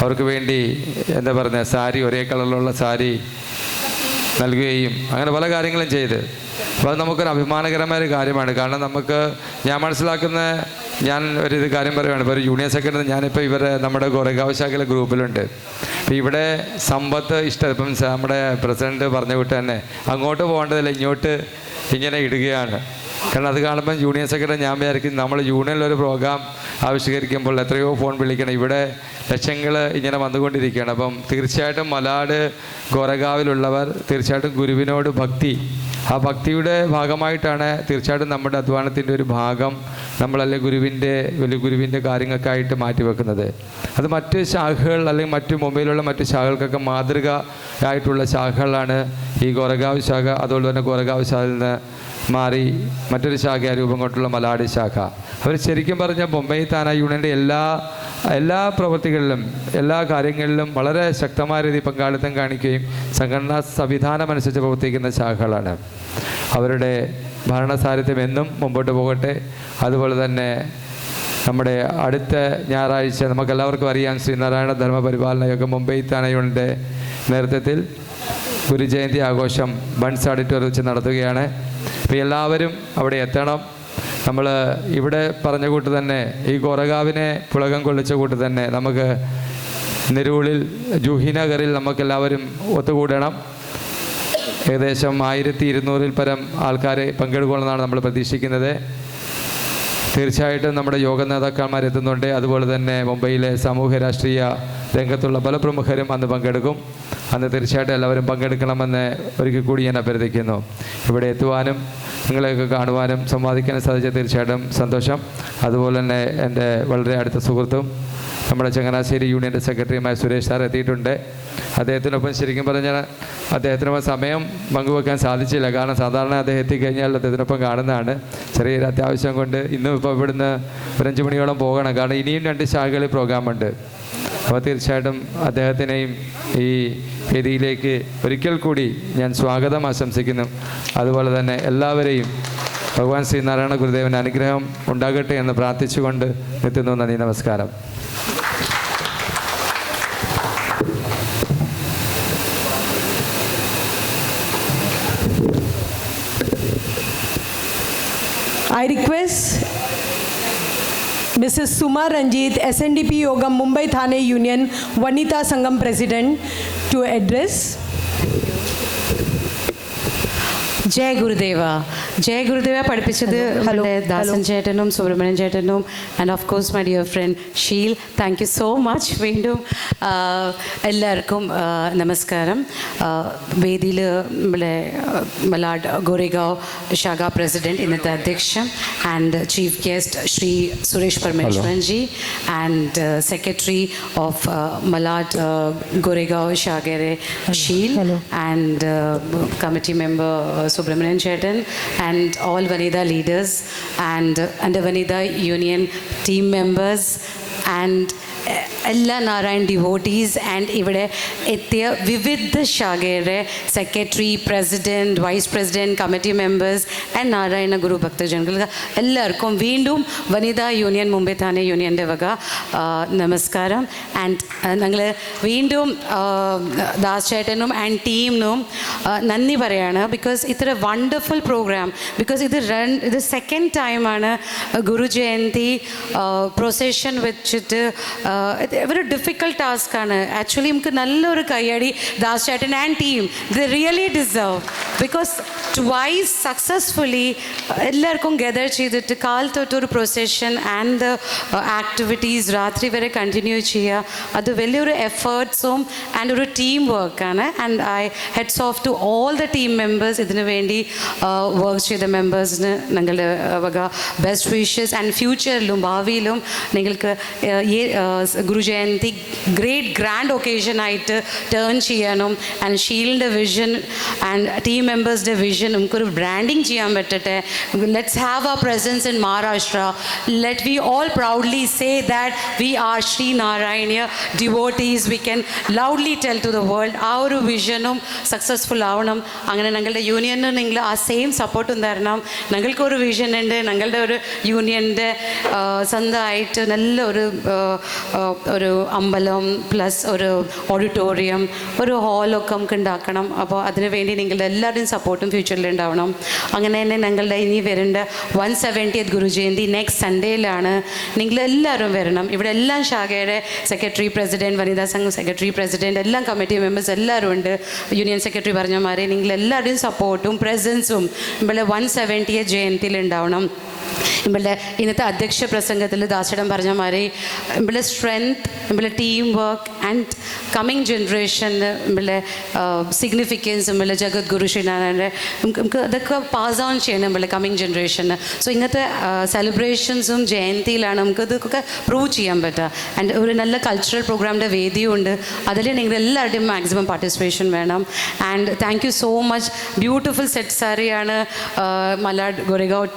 അവർക്ക് വേണ്ടി സാരി ഒരേ കളറിലുള്ള സാരി നൽകുകയും അങ്ങനെ പല കാര്യങ്ങളും ചെയ്ത് അപ്പോൾ അത് നമുക്കൊരു അഭിമാനകരമായ ഒരു കാര്യമാണ്. കാരണം ഞാൻ മനസ്സിലാക്കുന്ന ഒരു കാര്യം പറയുകയാണ്. ഇപ്പോൾ ഒരു യൂണിയൻ സെക്രട്ടറി ഞാനിപ്പോൾ നമ്മുടെ ഗോരഗാവ് ശാഖയിലെ ഗ്രൂപ്പിലുണ്ട്. അപ്പോൾ ഇവിടെ സമ്പത്ത് ഇപ്പം നമ്മുടെ പ്രസിഡന്റ് പറഞ്ഞ വിട്ട് തന്നെ അങ്ങോട്ട് പോകേണ്ടതില്ല, ഇങ്ങോട്ട് ഇങ്ങനെ ഇടുകയാണ്. കാരണം അത് കാണുമ്പം യൂണിയൻ സെക്രട്ടറി ഞാൻ വിചാരിക്കും നമ്മൾ യൂണിയനിലൊരു പ്രോഗ്രാം ആവിഷ്കരിക്കുമ്പോൾ എത്രയോ ഫോൺ വിളിക്കണം. ഇവിടെ ലക്ഷങ്ങൾ ഇങ്ങനെ വന്നുകൊണ്ടിരിക്കുകയാണ്. അപ്പം തീർച്ചയായിട്ടും മലാട് ഗോരഗാവിലുള്ളവർ തീർച്ചയായിട്ടും ഗുരുവിനോട് ഭക്തി, ആ ഭക്തിയുടെ ഭാഗമായിട്ടാണ് തീർച്ചയായിട്ടും നമ്മുടെ അധ്വാനത്തിൻ്റെ ഒരു ഭാഗം നമ്മളല്ലേ ഗുരുവിൻ്റെ കാര്യങ്ങൾക്കായിട്ട് മാറ്റിവെക്കുന്നത്. അത് മറ്റ് ശാഖകൾ അല്ലെങ്കിൽ മറ്റ് മുംബൈയിലുള്ള മറ്റ് ശാഖകൾക്കൊക്കെ മാതൃക ആയിട്ടുള്ള ശാഖകളാണ് ഈ ഗോരഗാവ് ശാഖ. അതുപോലെ തന്നെ ഗോരഗാവ് ശാഖയിൽ നിന്ന് മാറി മറ്റൊരു ശാഖ രൂപം കൊണ്ടുള്ള മലാട് ശാഖ. അവർ ശരിക്കും പറഞ്ഞാൽ മുംബൈ താന യൂണിയൻ്റെ എല്ലാ പ്രവൃത്തികളിലും എല്ലാ കാര്യങ്ങളിലും വളരെ ശക്തമായ രീതിയിൽ പങ്കാളിത്തം കാണിക്കുകയും സംഘടനാ സംവിധാനം അനുസരിച്ച് പ്രവർത്തിക്കുന്ന ശാഖകളാണ്. അവരുടെ ഭരണസാരഥ്യം എന്നും മുമ്പോട്ട് പോകട്ടെ. അതുപോലെ തന്നെ നമ്മുടെ അടുത്ത ഞായറാഴ്ച നമുക്കെല്ലാവർക്കും അറിയാം ശ്രീനാരായണ ധർമ്മ പരിപാലന യോഗം മുംബൈ താന യൂണിയൻ്റെ നേതൃത്വത്തിൽ ഗുരുജയന്തി ആഘോഷം ബൺസ് ഓഡിറ്റോറിയം വെച്ച് നടത്തുകയാണ്. അപ്പോൾ എല്ലാവരും അവിടെ എത്തണം. നമ്മൾ ഇവിടെ പറഞ്ഞ കൂട്ട് തന്നെ ഈ ഗോരഗാവിനെ പുളകം കൊള്ളിച്ച കൂട്ട് തന്നെ നമുക്ക് നിരൂളിൽ ജൂഹിനഗറിൽ നമുക്കെല്ലാവരും ഒത്തുകൂടണം. ഏകദേശം 1200-ൽ പരം ആൾക്കാരെ പങ്കെടുക്കുമെന്നാണ് നമ്മൾ പ്രതീക്ഷിക്കുന്നത്. തീർച്ചയായിട്ടും നമ്മുടെ യോഗ നേതാക്കന്മാർ എത്തുന്നുണ്ട്. അതുപോലെ തന്നെ മുംബൈയിലെ സാമൂഹ്യ രാഷ്ട്രീയ രംഗത്തുള്ള പല പ്രമുഖരും അന്ന് പങ്കെടുക്കും. അന്ന് തീർച്ചയായിട്ടും എല്ലാവരും പങ്കെടുക്കണമെന്ന് ഒരിക്കൽ കൂടി ഞാൻ അഭ്യർത്ഥിക്കുന്നു. ഇവിടെ എത്തുവാനും നിങ്ങളെയൊക്കെ കാണുവാനും സംവാദിക്കാനും സാധിച്ച തീർച്ചയായിട്ടും സന്തോഷം. അതുപോലെ തന്നെ എൻ്റെ വളരെ അടുത്ത സുഹൃത്തും നമ്മുടെ ചങ്ങനാശ്ശേരി യൂണിയൻ്റെ സെക്രട്ടറിയുമായ സുരേഷ് സാർ എത്തിയിട്ടുണ്ട്. അദ്ദേഹത്തിനൊപ്പം ശരിക്കും പറഞ്ഞാൽ അദ്ദേഹത്തിനൊപ്പം സമയം പങ്കുവെക്കാൻ സാധിച്ചില്ല. കാരണം സാധാരണ അദ്ദേഹം എത്തിക്കഴിഞ്ഞാൽ അദ്ദേഹത്തിനൊപ്പം കാണുന്നതാണ്. ചെറിയൊരു അത്യാവശ്യം കൊണ്ട് ഇന്നും ഇപ്പോൾ ഇവിടുന്ന് 5 മണിയോളം പോകണം. കാരണം ഇനിയും 2 ശാഖകളിൽ പ്രോഗ്രാമുണ്ട്. അപ്പോൾ തീർച്ചയായിട്ടും അദ്ദേഹത്തിനെയും ഈ വേദിയിലേക്ക് ഒരിക്കൽ കൂടി ഞാൻ സ്വാഗതം ആശംസിക്കുന്നു. അതുപോലെ തന്നെ എല്ലാവരെയും ഭഗവാൻ ശ്രീനാരായണ ഗുരുദേവൻ്റെ അനുഗ്രഹം ഉണ്ടാകട്ടെ എന്ന് പ്രാർത്ഥിച്ചുകൊണ്ട് എത്തുന്നു. നന്ദി, നമസ്കാരം. I request Mrs. Suma Ranjit, SNDP Yogam Mumbai Thane Union Vanita Sangam President, to address. Jai Gurudeva. Jaya Gurudeva പഠിപ്പിച്ചത് നമ്മുടെ ദാസൻ ചേട്ടനും സുബ്രഹ്മണ്യൻ ചേട്ടനും and of course my dear friend she'll. Thank you so much. വീണ്ടും എല്ലാവർക്കും നമസ്കാരം. വേദിയിൽ നമ്മുടെ മലാഡ് ഗോരേഗാവ് ശാഖ പ്രസിഡന്റ്, ഇന്നത്തെ അധ്യക്ഷൻ, and chief guest Shri Suresh Parameswaran ji, and secretary of Malad Goregaon ശാഖയുടെ Sheel, and committee member Subramanian ചേട്ടൻ, and all Vanida leaders and the Vanida Union team members and എല്ലാ നാരായൺ ഡിവോട്ടീസ് ആൻഡ് ഇവിടെ എത്തിയ വിവിധ ശാഖയുടെ secretary, president, vice president, committee members and Narayana Guru ഭക്തജനങ്ങൾക്ക് എല്ലാവർക്കും വീണ്ടും വനിതാ യൂണിയൻ മുംബൈ താനെ യൂണിയൻ്റെ വക നമസ്കാരം. ആൻഡ് ഞങ്ങൾ വീണ്ടും ദാസ് ചേട്ടനും ആൻഡ് ടീമിനും നന്ദി പറയാണ്. ബിക്കോസ് ഇത്ര വണ്ടർഫുൾ പ്രോഗ്രാം, ബിക്കോസ് ഇത് സെക്കൻഡ് ടൈമാണ് ഗുരു ജയന്തി പ്രൊസഷൻ വെച്ചിട്ട്. ഒരു ഡിഫിക്കൽട്ട് ടാസ്ക്കാണ് ആക്ച്വലി. നമുക്ക് നല്ലൊരു കയ്യടി ദാസ് ചേട്ടൻ and team, they really deserve. Because twice successfully എല്ലാവർക്കും ഗെദർ ചെയ്തിട്ട് കാൽ തൊട്ടൊരു പ്രൊസഷൻ ആൻഡ് ദ ആക്ടിവിറ്റീസ് രാത്രി വരെ കണ്ടിന്യൂ ചെയ്യുക, അത് വലിയൊരു എഫേർട്സും ആൻഡ് ഒരു ടീം വർക്കാണ്. And I hats off to all the team members, ഇതിനു വേണ്ടി വർക്ക് ചെയ്ത മെമ്പേഴ്സിന് ഞങ്ങളുടെ വക ബെസ്റ്റ് വിഷസ്. ആൻഡ് ഫ്യൂച്ചറിലും ഭാവിയിലും നിങ്ങൾക്ക് ഗുരു ജയന്തി ഗ്രേറ്റ് ഗ്രാൻഡ് ഒക്കേഷനായിട്ട് ടേൺ ചെയ്യാനും ആൻഡ് ഷീലിൻ്റെ വിഷൻ ആൻഡ് ടീം മെമ്പേഴ്സിൻ്റെ വിഷൻ നമുക്കൊരു ബ്രാൻഡിങ് ചെയ്യാൻ പറ്റട്ടെ. Let's have a presence in Maharashtra. Let we all proudly say that we are Shri Narayaniya devotees. We can loudly tell to the world. ആ ഒരു വിഷനും സക്സസ്ഫുൾ ആവണം. അങ്ങനെ ഞങ്ങളുടെ യൂണിയന് നിങ്ങൾ ആ സെയിം സപ്പോർട്ടും തരണം. ഞങ്ങൾക്കൊരു വിഷൻ ഉണ്ട്, ഞങ്ങളുടെ ഒരു യൂണിയൻ്റെ സ്വന്തമായിട്ട് നല്ലൊരു ഒരു അമ്പലം പ്ലസ് ഒരു ഓഡിറ്റോറിയം, ഒരു ഹാളൊക്കെ നമുക്ക് ഉണ്ടാക്കണം. അപ്പോൾ അതിനുവേണ്ടി നിങ്ങളുടെ എല്ലാവരുടെയും സപ്പോർട്ടും ഫ്യൂച്ചറിൽ ഉണ്ടാവണം. അങ്ങനെ തന്നെ ഞങ്ങളുടെ ഇനി വരേണ്ട 170th ഗുരു ജയന്തി നെക്സ്റ്റ് സൺഡേയിലാണ്. നിങ്ങളെല്ലാവരും വരണം. ഇവിടെ എല്ലാം ശാഖയുടെ സെക്രട്ടറി, പ്രസിഡൻറ്റ്, വനിതാ സംഘം സെക്രട്ടറി, പ്രസിഡൻറ്റ്, എല്ലാം കമ്മിറ്റി മെമ്പേഴ്സ് എല്ലാവരും ഉണ്ട്. യൂണിയൻ സെക്രട്ടറി പറഞ്ഞ മാതിരി നിങ്ങളെല്ലാവരുടെയും സപ്പോർട്ടും പ്രസൻസും ഇവിടെ 170th ജയന്തിയിൽ ഉണ്ടാവണം. ഇവിടെ ഇന്നത്തെ അധ്യക്ഷ പ്രസംഗത്തിൽ ദാസേടൻ പറഞ്ഞ മാതിരി ഇവിടെ സ്ട്രെങ്ത്, ഇവിടെ ടീം വർക്ക് ആൻഡ് കമ്മിങ് ജനറേഷന് ഇവിടെ സിഗ്നിഫിക്കൻസ്, ഇവിടെ ജഗദ്ഗുരു ശ്രീനാരായണൻ്റെ നമുക്ക് അതൊക്കെ പാസ് ഓൺ ചെയ്യണം ഇവിടെ കമ്മിങ് ജനറേഷന്. സോ ഇങ്ങനത്തെ സെലിബ്രേഷൻസും ജയന്തിയിലാണ് നമുക്ക് ഇതൊക്കെ പ്രൂവ് ചെയ്യാൻ പറ്റുക. ആൻഡ് ഒരു നല്ല കൾച്ചറൽ പ്രോഗ്രാമിൻ്റെ വേദിയുണ്ട്, അതിൽ നിങ്ങൾ എല്ലാവരുടെയും മാക്സിമം പാർട്ടിസിപ്പേഷൻ വേണം. And thank you so much. Beautiful set സാരിയാണ് മലാഡ് ഗോരേഗാവ്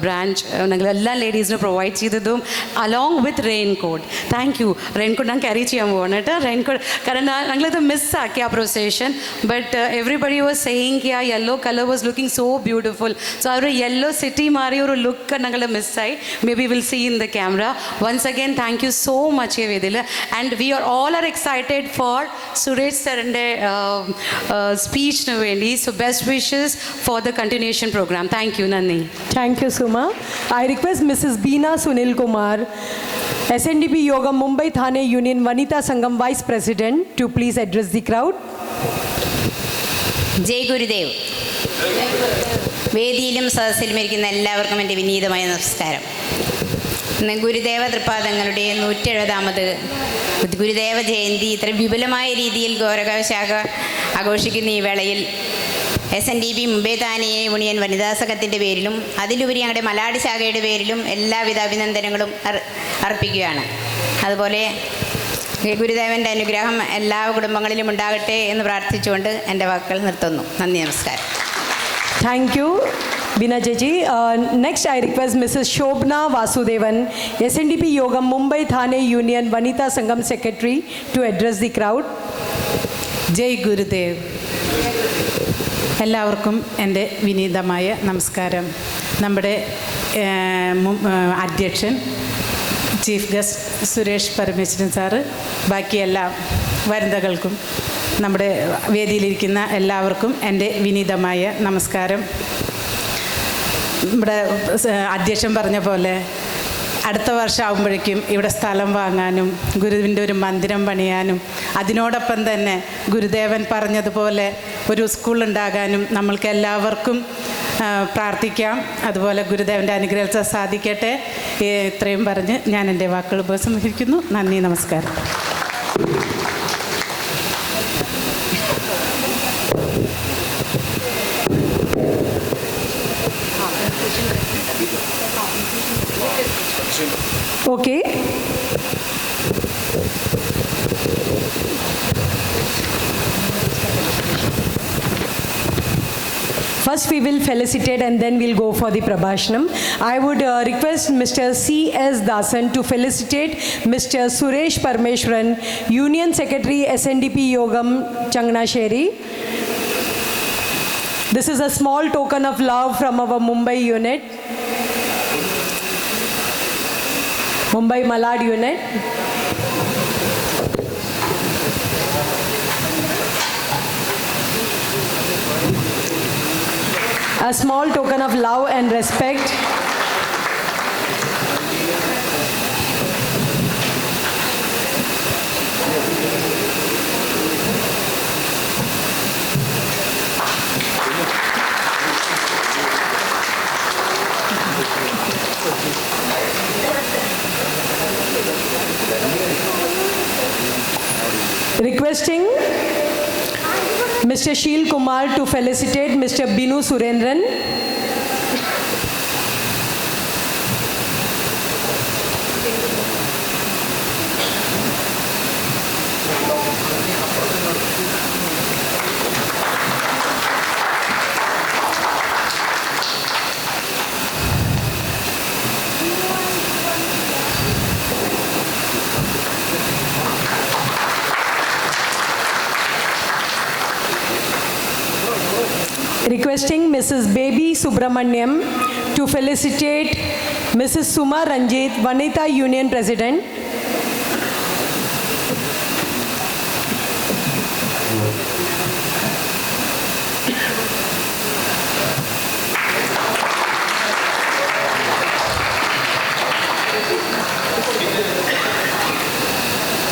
ബ്രാൻഡ് ഞങ്ങൾ എല്ലാ ലേഡീസിനും പ്രൊവൈഡ് ചെയ്തതും along with raincoat. Thank you. Raincoat ഞാൻ ക്യാരി ചെയ്യാൻ പോവാണ് കേട്ടോ. റെയിൻ കോട്ട് കാരണം ഞങ്ങളിത് മിസ്സാക്കി ആ പ്രൊസേഷൻ. ബട്ട് എവറിബഡി വാസ് സെയിങ് ആ yellow colour was looking so beautiful. So ആ ഒരു യെല്ലോ സിറ്റി മാറിയ ഒരു ലുക്ക് ഞങ്ങൾ മിസ്സായി. Maybe will see in the camera. Once again thank you so much ഈ വേദിയിൽ. And we are all are excited for Suresh സാറിൻ്റെ സ്പീച്ചിന് വേണ്ടി. So best wishes for the continuation program. Thank you. നന്ദി. Thank you, Suma. I request Mrs. Beena Sunil Kumar, SNDP Yoga Mumbai Thane Union Vanita Sangam Vice President, to please address the crowd. ജയ് ഗുരുദേവ്. വേദിയിലും സദസ്സിലും ഇരിക്കുന്ന എല്ലാവർക്കും എൻ്റെ വിനീതമായ നമസ്കാരം. ഇന്ന് ഗുരുദേവ തൃപ്പാദങ്ങളുടെ 170ാമത് ഗുരുദേവ ജയന്തി ഇത്ര വിപുലമായ രീതിയിൽ ഗോരഗാവ് ശാഖ ആഘോഷിക്കുന്ന ഈ വേളയിൽ SNDP മുംബൈ താനെ യൂണിയൻ വനിതാ സംഘത്തിൻ്റെ പേരിലും അതിലുപരി ഞങ്ങളുടെ മലാഡ് ശാഖയുടെ പേരിലും എല്ലാവിധ അഭിനന്ദനങ്ങളും അർപ്പിക്കുകയാണ്. അതുപോലെ ഗുരുദേവൻ്റെ അനുഗ്രഹം എല്ലാ കുടുംബങ്ങളിലും ഉണ്ടാകട്ടെ എന്ന് പ്രാർത്ഥിച്ചുകൊണ്ട് എൻ്റെ വാക്കുകൾ നിർത്തുന്നു. നന്ദി, നമസ്കാരം. Thank you, Beena Jeji. Next, I request Mrs. Shobna Vasudevan, SNDP Yoga Mumbai Thane Union Vanita Sangam Secretary, to address the crowd. ജയ് ഗുരുദേവ്. എല്ലാവർക്കും എൻ്റെ വിനീതമായ നമസ്കാരം. നമ്മുടെ അധ്യക്ഷൻ chief guest Suresh Parameswaran sir, ബാക്കി എല്ലാ വനിതകൾക്കും നമ്മുടെ വേദിയിലിരിക്കുന്ന എല്ലാവർക്കും എൻ്റെ വിനീതമായ നമസ്കാരം. നമ്മുടെ അധ്യക്ഷൻ പറഞ്ഞ പോലെ അടുത്ത വർഷം ആകുമ്പോഴേക്കും ഇവിടെ സ്ഥലം വാങ്ങാനും ഗുരുവിൻ്റെ ഒരു മന്ദിരം പണിയാനും അതിനോടൊപ്പം തന്നെ ഗുരുദേവൻ പറഞ്ഞതുപോലെ ഒരു സ്കൂൾ ഉണ്ടാകാനും നമ്മൾക്ക് എല്ലാവർക്കും പ്രാർത്ഥിക്കാം. അതുപോലെ ഗുരുദേവൻ്റെ അനുഗ്രഹത്തിൽ സാധിക്കട്ടെ. ഇത്രയും പറഞ്ഞ് ഞാൻ എൻ്റെ വാക്കുകൾ ഉപസംഹരിക്കുന്നു. നന്ദി, നമസ്കാരം. Okay. First we will felicitate and then we'll go for the Prabhashanam. I would request Mr. C.S. Dasan to felicitate Mr. Suresh Parmeshwaran, Union Secretary SNDP Yogam Changnasheri. This is a small token of love from our Mumbai unit. Mumbai Malad unit. A small token of love and respect. Requesting Mr. Sheel Kumar to felicitate Mr. Binu Surendran. Requesting Mrs. Baby Subramaniam to felicitate Mrs. Suma Ranjit, Vanita Union President.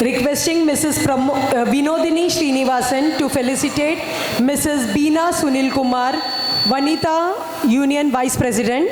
Requesting Mrs. Vinodini Srinivasan to felicitate Mrs. Beena Sunil Kumar, Vanita Union Vice President.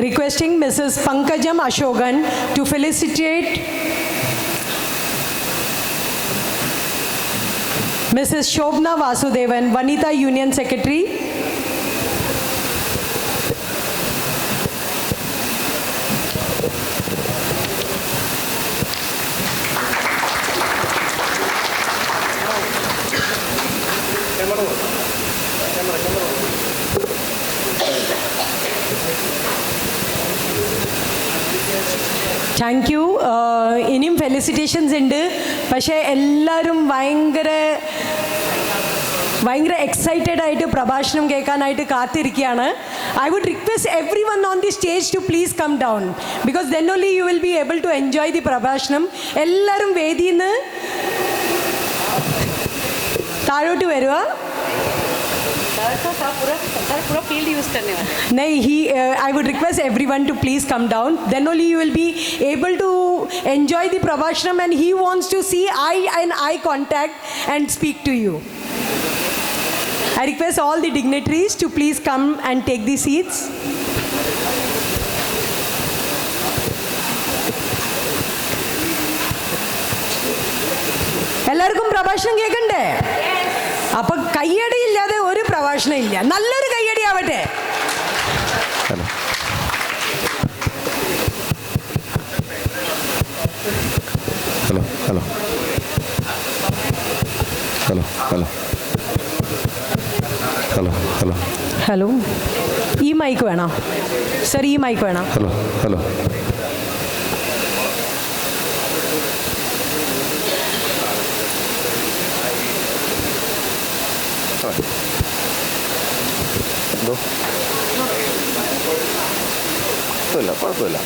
Requesting Mrs. Pankajam Ashogan to felicitate Mrs. Shobna Vasudevan, Vanita Union Secretary. Thank you. ഇനിയും ഫെലിസിറ്റേഷൻസ് ഉണ്ട്. പക്ഷേ എല്ലാവരും ഭയങ്കര excited ആയിട്ട് പ്രഭാഷണം കേൾക്കാനായിട്ട് കാത്തിരിക്കുകയാണ്. I would request everyone on the stage to please come down because then only you will be able to enjoy the പ്രഭാഷണം. എല്ലാവരും വേദിയിൽ നിന്ന് താഴോട്ട് വരിക. I would request everyone to please come down. Then only you will be able to enjoy the Prabhashanam and he wants to see eye contact and speak to you. I request all the dignitaries to please come and take the seats. എല്ലാവർക്കും പ്രഭാഷണം കേൾക്കണ്ടേ? അപ്പൊ കയ്യടി ഇല്ലാതെ ഒരു പ്രഭാഷണം ഇല്ല. നല്ലൊരു കയ്യടി ആവട്ടെ. Hello hello hello hello hello hello hello. ഈ മൈക്ക് വേണോ സർ? ഈ മൈക്ക് വേണോ? ഹലോ ഹലോ എന്തോ കുഴപ്പമില്ല.